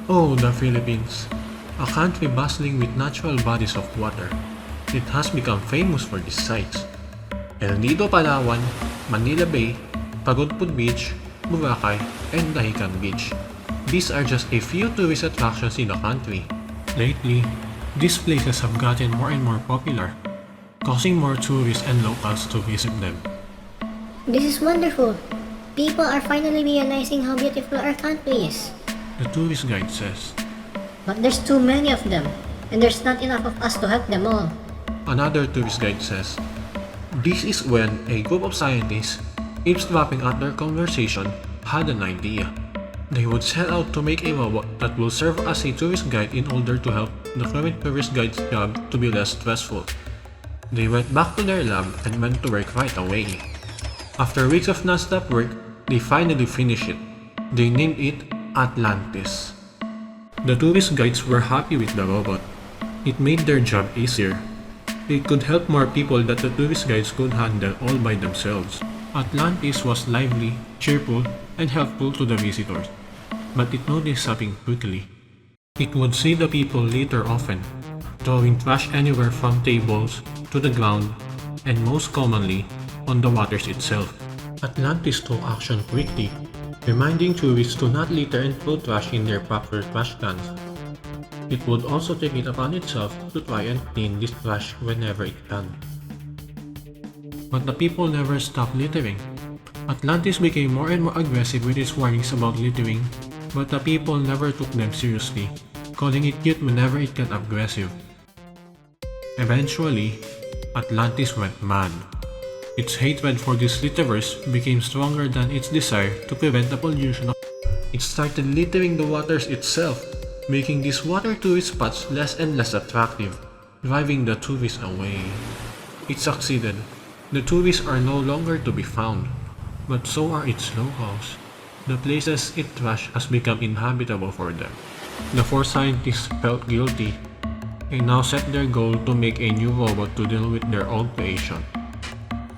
Oh, the Philippines. A country bustling with natural bodies of water. It has become famous for these sites. El Nido, Palawan, Manila Bay, Pagudpud Beach, Boracay, and Dahican Beach. These are just a few tourist attractions in the country. Lately, these places have gotten more and more popular, causing more tourists and locals to visit them. This is wonderful. People are finally realizing how beautiful our country is. The tourist guide says. But there's too many of them, and there's not enough of us to help them all. Another tourist guide says. This is when a group of scientists, eavesdropping at their conversation, had an idea. They would set out to make a robot that will serve as a tourist guide in order to help the current tourist guide's job to be less stressful. They went back to their lab and went to work right away. After weeks of non-stop work, they finally finished it. They named it Atlantis. The tourist guides were happy with the robot. It made their job easier. It could help more people that the tourist guides could handle all by themselves. Atlantis was lively, cheerful, and helpful to the visitors, but it noticed something quickly. It would see the people litter often, throwing trash anywhere from tables to the ground, and most commonly, on the waters itself. Atlantis took action quickly, reminding tourists to not litter and throw trash in their proper trash cans. It would also take it upon itself to try and clean this trash whenever it can. But the people never stopped littering. Atlantis became more and more aggressive with its warnings about littering, but the people never took them seriously, calling it cute whenever it got aggressive. Eventually, Atlantis went mad. Its hatred for these litterers became stronger than its desire to prevent the pollution of it started littering the waters itself, making these water tourist spots less and less attractive, driving the tourists away. It succeeded. The tourists are no longer to be found, but so are its locals. The places it trashed has become inhabitable for them. The four scientists felt guilty and now set their goal to make a new robot to deal with their old creation.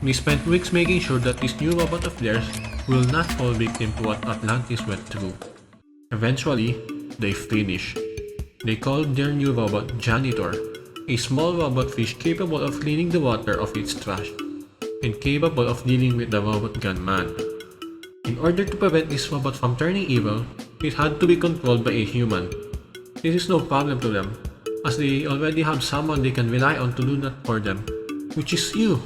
They spent weeks making sure that this new robot of theirs will not fall victim to what Atlantis went through. Eventually, they finished. They called their new robot Janitor, a small robot fish capable of cleaning the water of its trash, and capable of dealing with the robot gunman. In order to prevent this robot from turning evil, it had to be controlled by a human. This is no problem to them, as they already have someone they can rely on to do that for them, which is you.